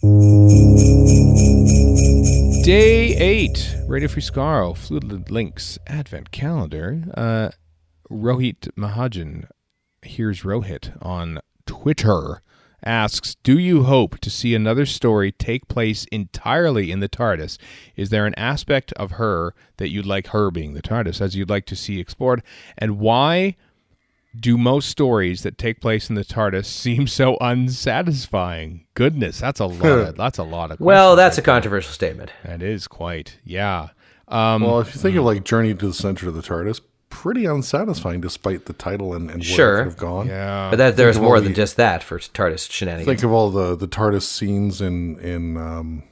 Day 8, Radio Free Skaro, Fluid Links, Advent Calendar. Rohit Mahajan, here's Rohit on Twitter, asks, do you hope to see another story take place entirely in the TARDIS? Is there an aspect of her that you'd like, her being the TARDIS, as you'd like to see explored? And why do most stories that take place in the TARDIS seem so unsatisfying? Goodness, that's a lot of questions. Well, that's a controversial statement. That is quite, yeah. Well, if you think of like Journey to the Center of the TARDIS, pretty unsatisfying despite the title and where it could have gone. Yeah. But there's more than just that for TARDIS shenanigans. Think of all the TARDIS scenes in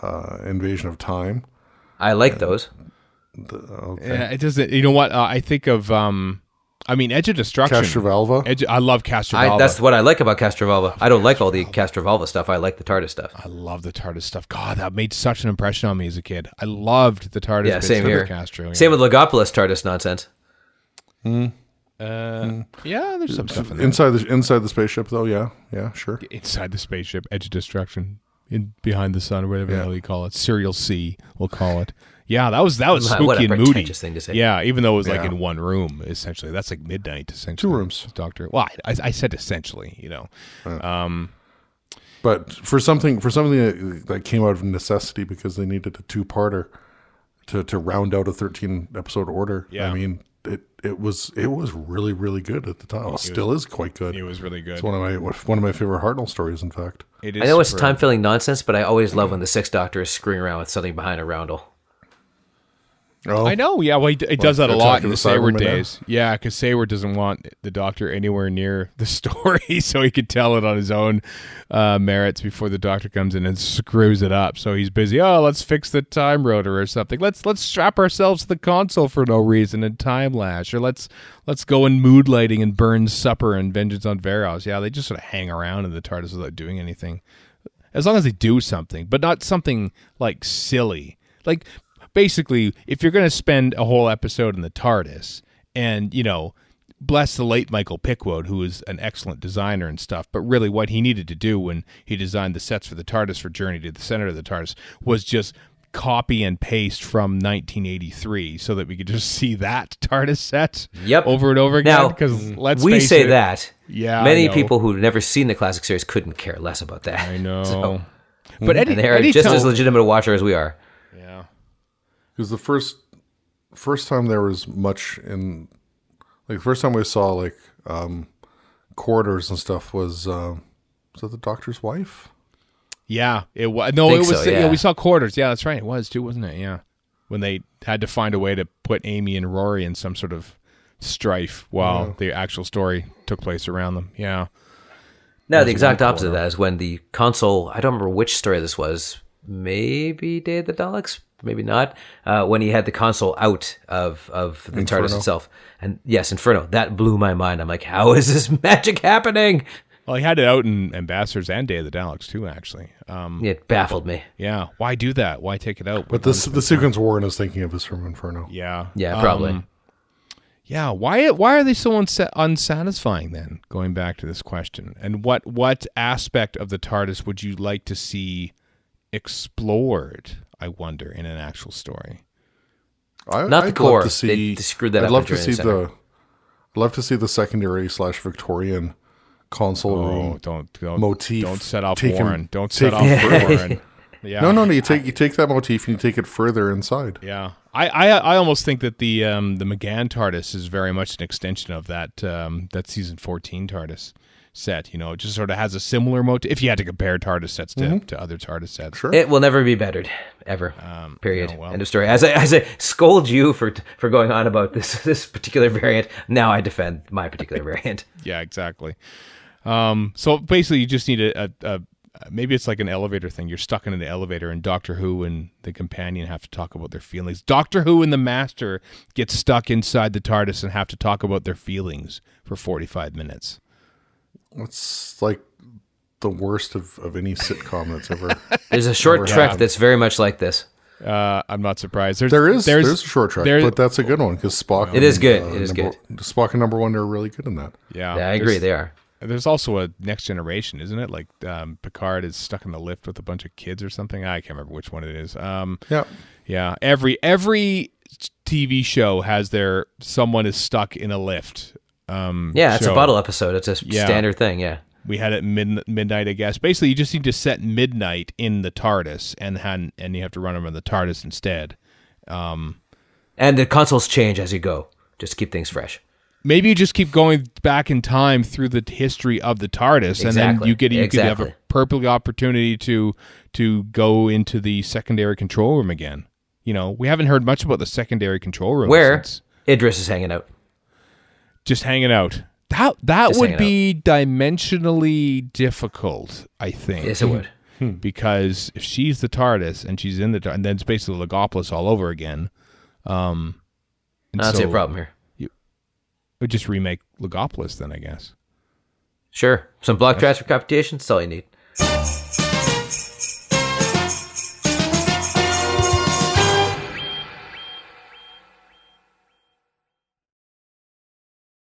Invasion of Time. I like those. Okay. Yeah, it doesn't, you know what, I think of, Edge of Destruction. Castrovalva. I love Castrovalva. That's what I like about Castrovalva. I don't like all the Castrovalva stuff. I like the TARDIS stuff. I love the TARDIS stuff. God, that made such an impression on me as a kid. I loved the TARDIS. Yeah, same here. Castro. Yeah. Same with Logopolis TARDIS nonsense. Yeah, there's some stuff in there. Inside the spaceship, though, yeah, sure. Inside the spaceship, Edge of Destruction, behind the sun, or whatever the hell you call it. Serial C, we'll call it. Yeah, that was spooky and moody. Thing to say. Yeah, even though it was like in one room, essentially. That's like midnight, essentially. 2 rooms. Doctor. Well, I said essentially, you know. But for something that came out of necessity because they needed a 2-parter to round out a 13-episode order. Yeah. I mean, it was really, really good at the time. It still is quite good. It was really good. It's one of my favorite Hartnell stories, in fact. I know it's time-filling nonsense, but I always love when the Sixth Doctor is screwing around with something behind a roundel. Oh. I know, yeah. Well, he does that a lot in the Sayward Cybermen days. Yeah, because Sayward doesn't want the Doctor anywhere near the story, so he could tell it on his own merits before the Doctor comes in and screws it up. So he's busy. Oh, let's fix the time rotor or something. Let's strap ourselves to the console for no reason and time lash, or let's go in mood lighting and burn supper and Vengeance on Varos. Yeah, they just sort of hang around in the TARDIS without doing anything, as long as they do something, but not something like silly, like. Basically, if you're going to spend a whole episode in the TARDIS, and, you know, bless the late Michael Pickwood, who is an excellent designer and stuff, but really what he needed to do when he designed the sets for the TARDIS for Journey to the Center of the TARDIS was just copy and paste from 1983 so that we could just see that TARDIS set over and over again. Now, because we say that. Yeah, many people who've never seen the classic series couldn't care less about that. I know. So, but and they're just as legitimate a watcher as we are. Yeah. Because the first time there was much in, like, the first time we saw, like, corridors and stuff was that the Doctor's wife? Yeah, it was. No, it was. So, yeah, we saw quarters. Yeah, that's right. It was too, wasn't it? Yeah, when they had to find a way to put Amy and Rory in some sort of strife while the actual story took place around them. Yeah. No, the exact opposite of that is when the console. I don't remember which story this was. Maybe Day of the Daleks. Maybe not. When he had the console out of the Inferno. TARDIS itself, and yes, Inferno. That blew my mind. I'm like, how is this magic happening? Well, he had it out in Ambassadors and Day of the Daleks too, actually. It baffled me. Yeah, why do that? Why take it out? But the sequence Warren is thinking of is from Inferno. Yeah, Probably. Yeah, why are they so unsatisfying then? Going back to this question, and what aspect of the TARDIS would you like to see explored? I wonder in an actual story. Not the core. They screwed that up. I'd love to see the secondary / Victorian console room. Don't motif. Don't set off taken- Warren. Don't set off Warren. Yeah. No. You take that motif and you take it further inside. Yeah. I almost think that the McGann TARDIS is very much an extension of that season 14 TARDIS set. You know, it just sort of has a similar motif. If you had to compare TARDIS sets to other TARDIS sets, Sure. It will never be bettered, ever. Period. no, well. End of story. As I scold you for going on about this particular variant, now I defend my particular variant. Yeah, exactly. So basically, you just need a maybe it's like an elevator thing. You're stuck in an elevator, and Doctor Who and the companion have to talk about their feelings. Doctor Who and the Master get stuck inside the TARDIS and have to talk about their feelings for 45 minutes. It's like the worst of any sitcom that's ever. There's a short trek that's very much like this. I'm not surprised. There's a short trek, but that's a good one because Spock. It is good. It is good. Spock and Number One are really good in that. Yeah, I agree. They are. There's also a Next Generation, isn't it? Like Picard is stuck in the lift with a bunch of kids or something. I can't remember which one it is. Yeah. Every TV show has someone is stuck in a lift. It's a bottle episode. It's a standard thing. Yeah. We had it midnight, I guess. Basically, you just need to set midnight in the TARDIS, and you have to run them in the TARDIS instead. And the consoles change as you go, just to keep things fresh. Maybe you just keep going back in time through the history of the TARDIS, and then you could have a perfect opportunity to go into the secondary control room again. You know, we haven't heard much about the secondary control room where Idris is hanging out. Just hanging out. That would be dimensionally difficult, I think. Yes, it would. Because if she's the TARDIS and she's in the TARDIS, and then it's basically Legopolis all over again. That's a problem here. Would just remake Legopolis then, I guess. Sure. Some block transfer computation, that's all you need.